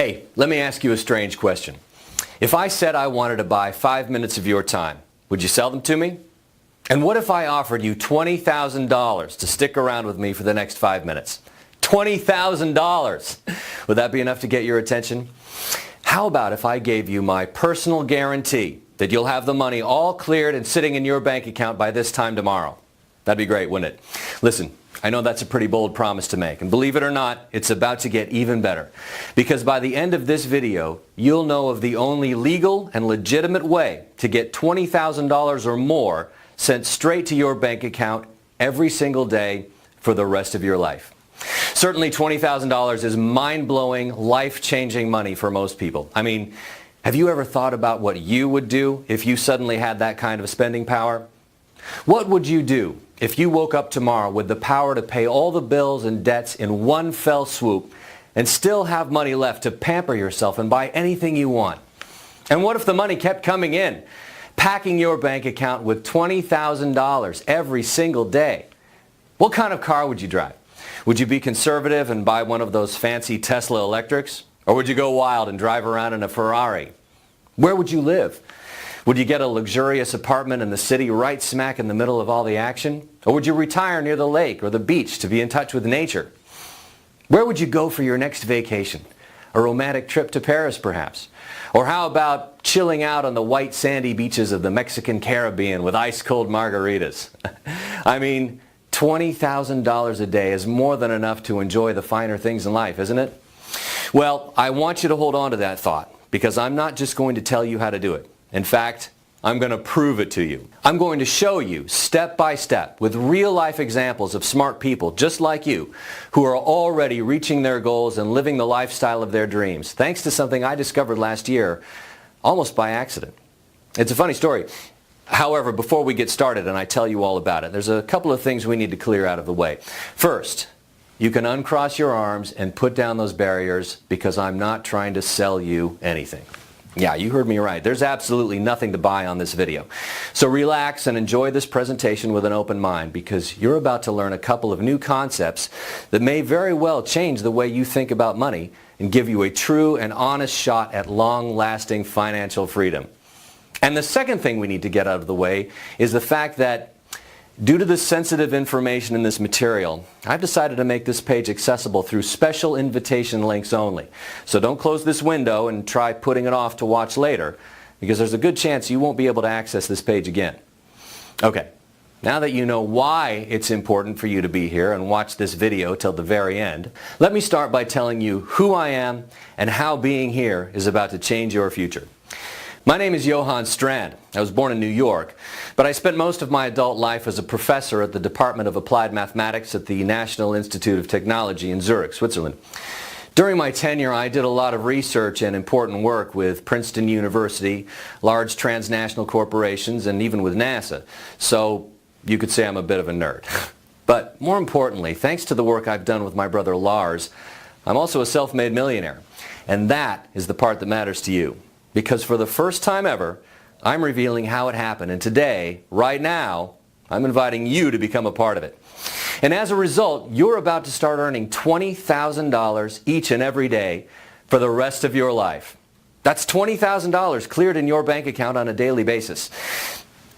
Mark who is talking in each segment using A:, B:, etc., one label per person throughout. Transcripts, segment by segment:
A: Hey, let me ask you a strange question. If I said I wanted to buy 5 minutes of your time, would you sell them to me? And what if I offered you $20,000 to stick around with me for the next 5 minutes? $20,000! Would that be enough to get your attention? How about if I gave you my personal guarantee that you'll have the money all cleared and sitting in your bank account by this time tomorrow? That'd be great, wouldn't it? Listen, I know that's a pretty bold promise to make, and believe it or not, it's about to get even better. Because by the end of this video, you'll know of the only legal and legitimate way to get $20,000 or more sent straight to your bank account every single day for the rest of your life. Certainly $20,000 is mind-blowing, life-changing money for most people. I mean, have you ever thought about what you would do if you suddenly had that kind of spending power? What would you do if you woke up tomorrow with the power to pay all the bills and debts in one fell swoop and still have money left to pamper yourself and buy anything you want? And what if the money kept coming in, packing your bank account with $20,000 every single day? What kind of car would you drive? Would you be conservative and buy one of those fancy Tesla electrics? Or would you go wild and drive around in a Ferrari? Where would you live? Would you get a luxurious apartment in the city right smack in the middle of all the action? Or would you retire near the lake or the beach to be in touch with nature? Where would you go for your next vacation? A romantic trip to Paris, perhaps? Or how about chilling out on the white sandy beaches of the Mexican Caribbean with ice-cold margaritas? I mean, $20,000 a day is more than enough to enjoy the finer things in life, isn't it? Well, I want you to hold on to that thought, because I'm not just going to tell you how to do it. In fact, I'm going to prove it to you. I'm going to show you step by step with real-life examples of smart people just like you who are already reaching their goals and living the lifestyle of their dreams, thanks to something I discovered last year almost by accident. It's a funny story. However, before we get started and I tell you all about it, there's a couple of things we need to clear out of the way. First, you can uncross your arms and put down those barriers, because I'm not trying to sell you anything. Yeah, you heard me right. There's absolutely nothing to buy on this video. So relax and enjoy this presentation with an open mind, because you're about to learn a couple of new concepts that may very well change the way you think about money and give you a true and honest shot at long-lasting financial freedom. And the second thing we need to get out of the way is the fact that due to the sensitive information in this material, I've decided to make this page accessible through special invitation links only. So don't close this window and try putting it off to watch later, because there's a good chance you won't be able to access this page again. Okay, now that you know why it's important for you to be here and watch this video till the very end, let me start by telling you who I am and how being here is about to change your future. My name is Johan Strand. I was born in New York, but I spent most of my adult life as a professor at the Department of Applied Mathematics at the National Institute of Technology in Zurich, Switzerland. During my tenure, I did a lot of research and important work with Princeton University, large transnational corporations, and even with NASA. So you could say I'm a bit of a nerd. But more importantly, thanks to the work I've done with my brother Lars, I'm also a self-made millionaire. And that is the part that matters to you. Because for the first time ever, I'm revealing how it happened. And today, right now, I'm inviting you to become a part of it. And as a result, you're about to start earning $20,000 each and every day for the rest of your life. That's $20,000 cleared in your bank account on a daily basis.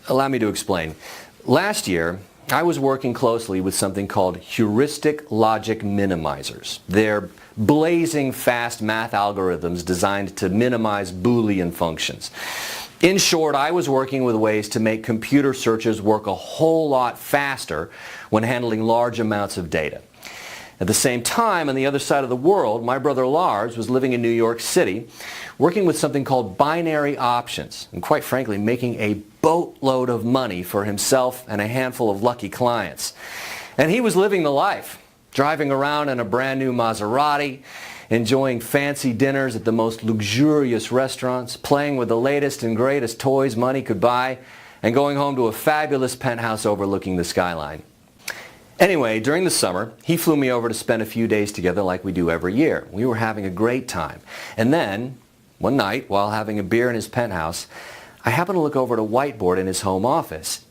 A: Allow me to explain. Last year, I was working closely with something called heuristic logic minimizers. They're blazing fast math algorithms designed to minimize Boolean functions. In short, I was working with ways to make computer searches work a whole lot faster when handling large amounts of data. At the same time, on the other side of the world, my brother Lars was living in New York City, working with something called binary options, and quite frankly, making a boatload of money for himself and a handful of lucky clients. And he was living the life, driving around in a brand new Maserati, enjoying fancy dinners at the most luxurious restaurants, playing with the latest and greatest toys money could buy, and going home to a fabulous penthouse overlooking the skyline. Anyway, during the summer, he flew me over to spend a few days together like we do every year. We were having a great time. And then, one night, while having a beer in his penthouse, I happened to look over at a whiteboard in his home office.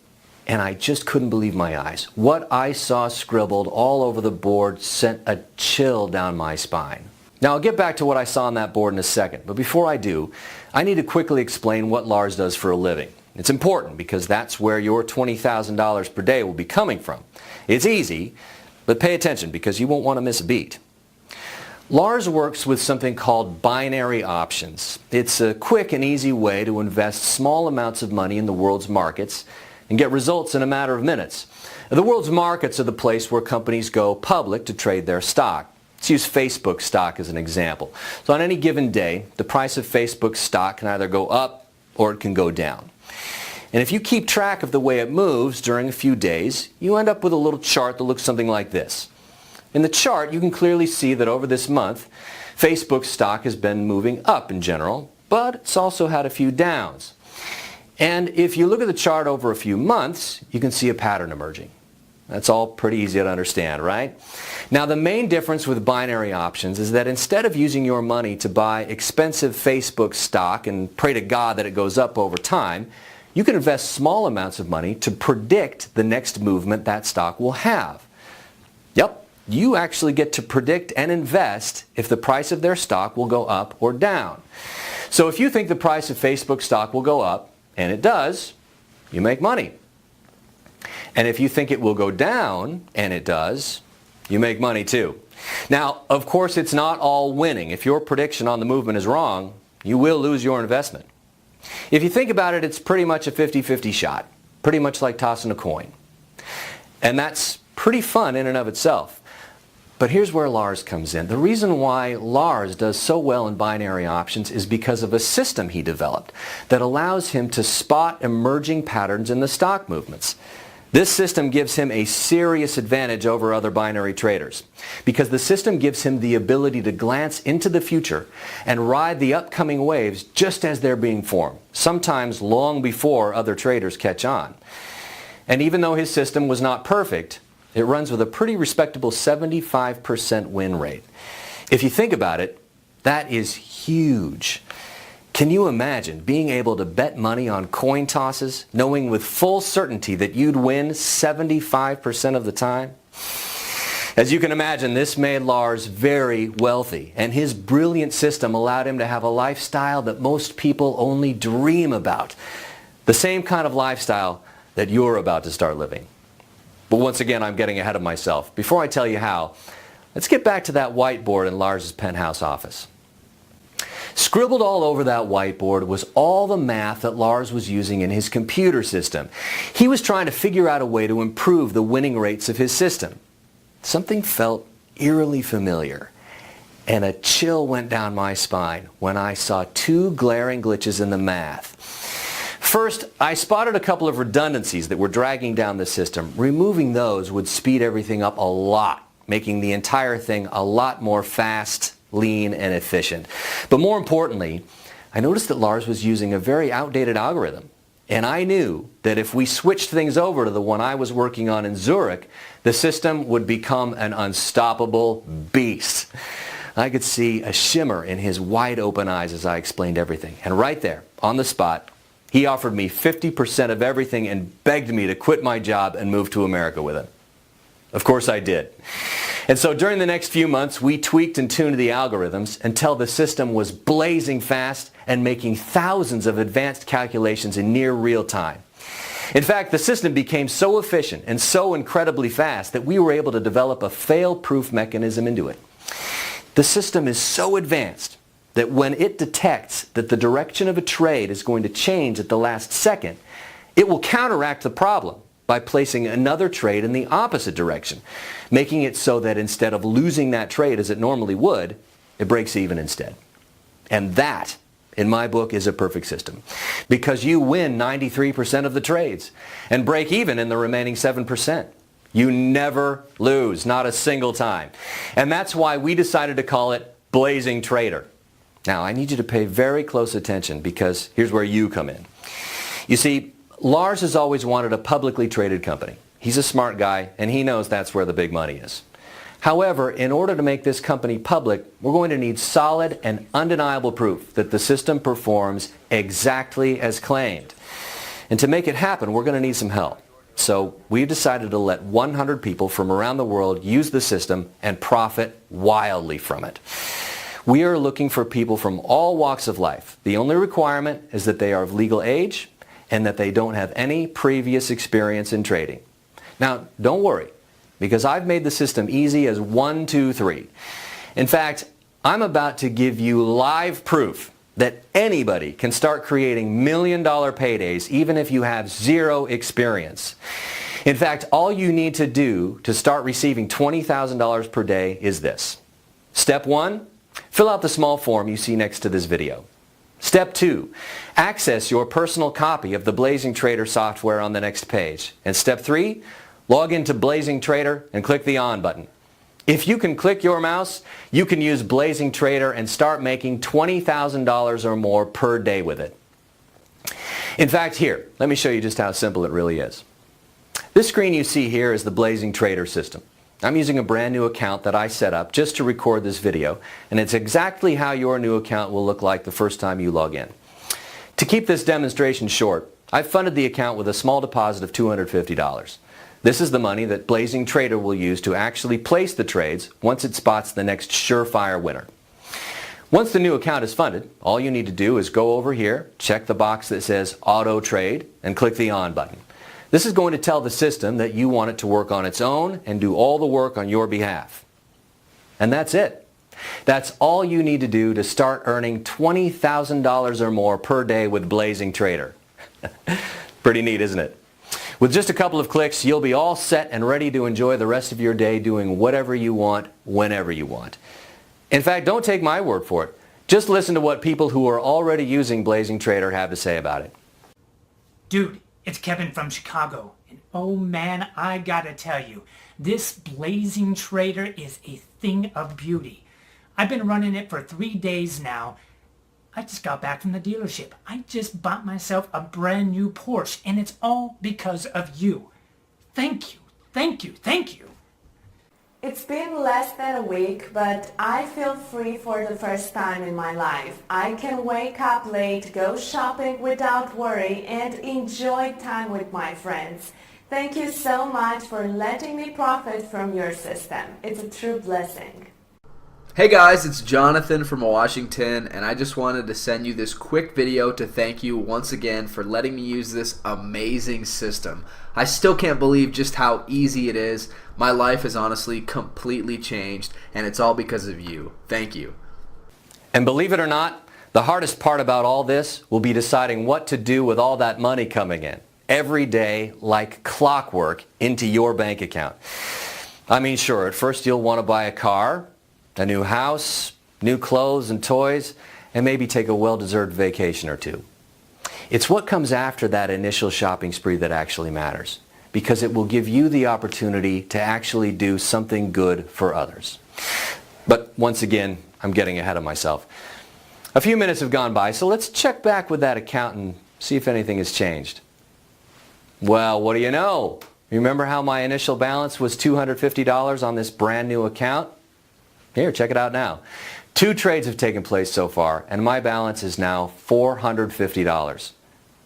A: And I just couldn't believe my eyes. What I saw scribbled all over the board sent a chill down my spine. Now I'll get back to what I saw on that board in a second, but before I do, I need to quickly explain what Lars does for a living. It's important because that's where your $20,000 per day will be coming from. It's easy, but pay attention because you won't want to miss a beat. Lars works with something called binary options. It's a quick and easy way to invest small amounts of money in the world's markets and get results in a matter of minutes. The world's markets are the place where companies go public to trade their stock. Let's use Facebook stock as an example. So on any given day, the price of Facebook stock can either go up or it can go down. And if you keep track of the way it moves during a few days, you end up with a little chart that looks something like this. In the chart, you can clearly see that over this month, Facebook stock has been moving up in general, but it's also had a few downs. And if you look at the chart over a few months, you can see a pattern emerging. That's all pretty easy to understand, right? Now, the main difference with binary options is that instead of using your money to buy expensive Facebook stock and pray to God that it goes up over time, you can invest small amounts of money to predict the next movement that stock will have. Yep, you actually get to predict and invest if the price of their stock will go up or down. So if you think the price of Facebook stock will go up, and it does, you make money. And if you think it will go down, and it does, you make money too. Now, of course, it's not all winning. If your prediction on the movement is wrong, you will lose your investment. If you think about it, it's pretty much a 50-50 shot, pretty much like tossing a coin. And that's pretty fun in and of itself. But here's where Lars comes in. The reason why Lars does so well in binary options is because of a system he developed that allows him to spot emerging patterns in the stock movements. This system gives him a serious advantage over other binary traders because the system gives him the ability to glance into the future and ride the upcoming waves just as they're being formed, sometimes long before other traders catch on. And even though his system was not perfect, it runs with a pretty respectable 75% win rate. If you think about it, that is huge. Can you imagine being able to bet money on coin tosses, knowing with full certainty that you'd win 75% of the time? As you can imagine, this made Lars very wealthy, and his brilliant system allowed him to have a lifestyle that most people only dream about. The same kind of lifestyle that you're about to start living. But once again, I'm getting ahead of myself. Before I tell you how, let's get back to that whiteboard in Lars's penthouse office. Scribbled all over that whiteboard was all the math that Lars was using in his computer system. He was trying to figure out a way to improve the winning rates of his system. Something felt eerily familiar, and a chill went down my spine when I saw two glaring glitches in the math. First, I spotted a couple of redundancies that were dragging down the system. Removing those would speed everything up a lot, making the entire thing a lot more fast, lean, and efficient. But more importantly, I noticed that Lars was using a very outdated algorithm. And I knew that if we switched things over to the one I was working on in Zurich, the system would become an unstoppable beast. I could see a shimmer in his wide open eyes as I explained everything. And right there, on the spot, he offered me 50% of everything and begged me to quit my job and move to America with him. Of course I did. And so during the next few months, we tweaked and tuned the algorithms until the system was blazing fast and making thousands of advanced calculations in near real time. In fact, the system became so efficient and so incredibly fast that we were able to develop a fail-proof mechanism into it. The system is so advanced that when it detects that the direction of a trade is going to change at the last second, it will counteract the problem by placing another trade in the opposite direction, making it so that instead of losing that trade as it normally would, it breaks even instead. And that, in my book, is a perfect system, because you win 93% of the trades and break even in the remaining 7%. You never lose, not a single time. And that's why we decided to call it Blazing Trader. Now, I need you to pay very close attention because here's where you come in. You see, Lars has always wanted a publicly traded company. He's a smart guy, and he knows that's where the big money is. However, in order to make this company public, we're going to need solid and undeniable proof that the system performs exactly as claimed. And to make it happen, we're going to need some help. So we've decided to let 100 people from around the world use the system and profit wildly from it. We are looking for people from all walks of life. The only requirement is that they are of legal age and that they don't have any previous experience in trading. Now, don't worry, because I've made the system easy as 1, 2, 3. In fact, I'm about to give you live proof that anybody can start creating million-dollar paydays even if you have zero experience. In fact, all you need to do to start receiving $20,000 per day is this. Step 1, fill out the small form you see next to this video. Step 2, access your personal copy of the Blazing Trader software on the next page. And step 3, log into Blazing Trader and click the On button. If you can click your mouse, you can use Blazing Trader and start making $20,000 or more per day with it. In fact, here, let me show you just how simple it really is. This screen you see here is the Blazing Trader system. I'm using a brand new account that I set up just to record this video, and it's exactly how your new account will look like the first time you log in. To keep this demonstration short, I've funded the account with a small deposit of $250. This is the money that Blazing Trader will use to actually place the trades once it spots the next surefire winner. Once the new account is funded, all you need to do is go over here, check the box that says Auto Trade, and click the On button. This is going to tell the system that you want it to work on its own and do all the work on your behalf. And that's it. That's all you need to do to start earning $20,000 or more per day with Blazing Trader. Pretty neat, isn't it? With just a couple of clicks, you'll be all set and ready to enjoy the rest of your day doing whatever you want, whenever you want. In fact, don't take my word for it. Just listen to what people who are already using Blazing Trader have to say about it.
B: Dude, it's Kevin from Chicago, and oh man, I gotta tell you, this Blazing Trader is a thing of beauty. I've been running it for 3 days now. I just got back from the dealership. I just bought myself a brand new Porsche, and it's all because of you. Thank you, thank you, thank you.
C: It's been less than a week, but I feel free for the first time in my life. I can wake up late, go shopping without worry, and enjoy time with my friends. Thank you so much for letting me profit from your system. It's a true blessing.
D: Hey guys, it's Jonathan from Washington, and I just wanted to send you this quick video to thank you once again for letting me use this amazing system. I still can't believe just how easy it is. My life has honestly completely changed, and it's all because of you. Thank you.
A: And believe it or not, the hardest part about all this will be deciding what to do with all that money coming in every day like clockwork into your bank account. I mean, sure, at first you'll want to buy a car, a new house, new clothes and toys, and maybe take a well-deserved vacation or two. It's what comes after that initial shopping spree that actually matters, because it will give you the opportunity to actually do something good for others. But once again, I'm getting ahead of myself. A few minutes have gone by, so let's check back with that account and see if anything has changed. Well, what do you know? Remember how my initial balance was $250 on this brand new account? Here, check it out now. 2 trades have taken place so far, and my balance is now $450.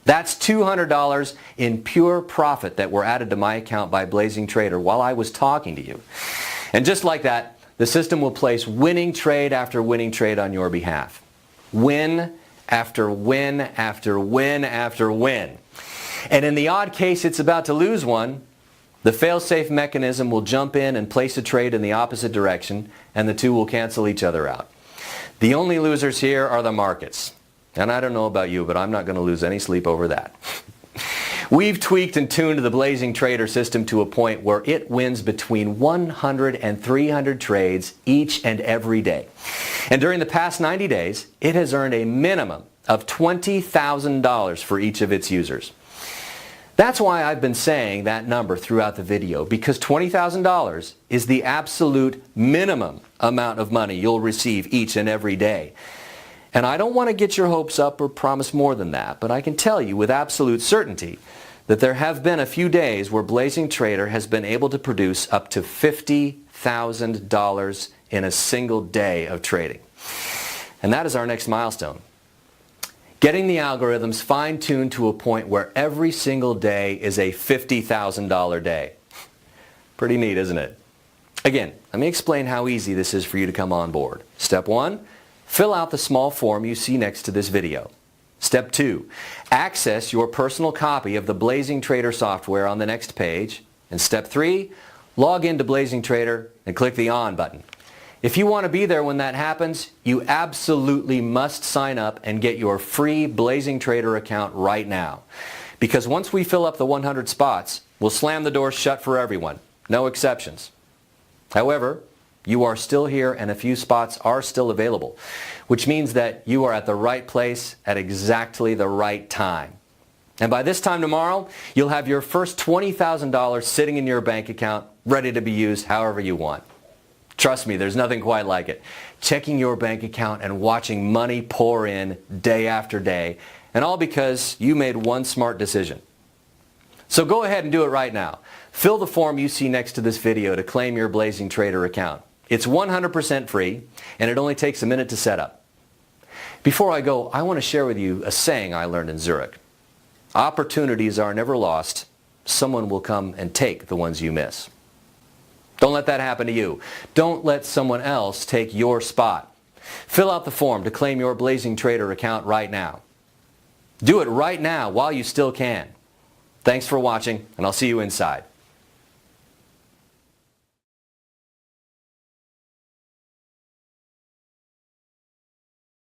A: That's $200 in pure profit that were added to my account by Blazing Trader while I was talking to you. And just like that, the system will place winning trade after winning trade on your behalf. Win after win after win after win. And in the odd case it's about to lose one, the fail-safe mechanism will jump in and place a trade in the opposite direction, and the two will cancel each other out. The only losers here are the markets. And I don't know about you, but I'm not going to lose any sleep over that. We've tweaked and tuned the Blazing Trader system to a point where it wins between 100 and 300 trades each and every day. And during the past 90 days, it has earned a minimum of $20,000 for each of its users. That's why I've been saying that number throughout the video, because $20,000 is the absolute minimum amount of money you'll receive each and every day. And I don't want to get your hopes up or promise more than that, but I can tell you with absolute certainty that there have been a few days where Blazing Trader has been able to produce up to $50,000 in a single day of trading. And that is our next milestone. Getting the algorithms fine-tuned to a point where every single day is a $50,000 day. Pretty neat, isn't it? Again, let me explain how easy this is for you to come on board. Step 1, Fill out the small form you see next to this video. Step 2. Access your personal copy of the Blazing Trader software on the next page. And Step 3. Log into Blazing Trader and click the On button. If you want to be there when that happens, you absolutely must sign up and get your free Blazing Trader account right now. Because once we fill up the 100 spots, we'll slam the doors shut for everyone. No exceptions. However, you are still here and a few spots are still available, which means that you are at the right place at exactly the right time. And by this time tomorrow, you'll have your first $20,000 sitting in your bank account, ready to be used however you want. Trust me, there's nothing quite like it. Checking your bank account and watching money pour in day after day, and all because you made one smart decision. So go ahead and do it right now. Fill the form you see next to this video to claim your Blazing Trader account. It's 100% free, and it only takes a minute to set up. Before I go, I want to share with you a saying I learned in Zurich. Opportunities are never lost. Someone will come and take the ones you miss. Don't let that happen to you. Don't let someone else take your spot. Fill out the form to claim your Blazing Trader account right now. Do it right now while you still can. Thanks for watching, and I'll see you inside.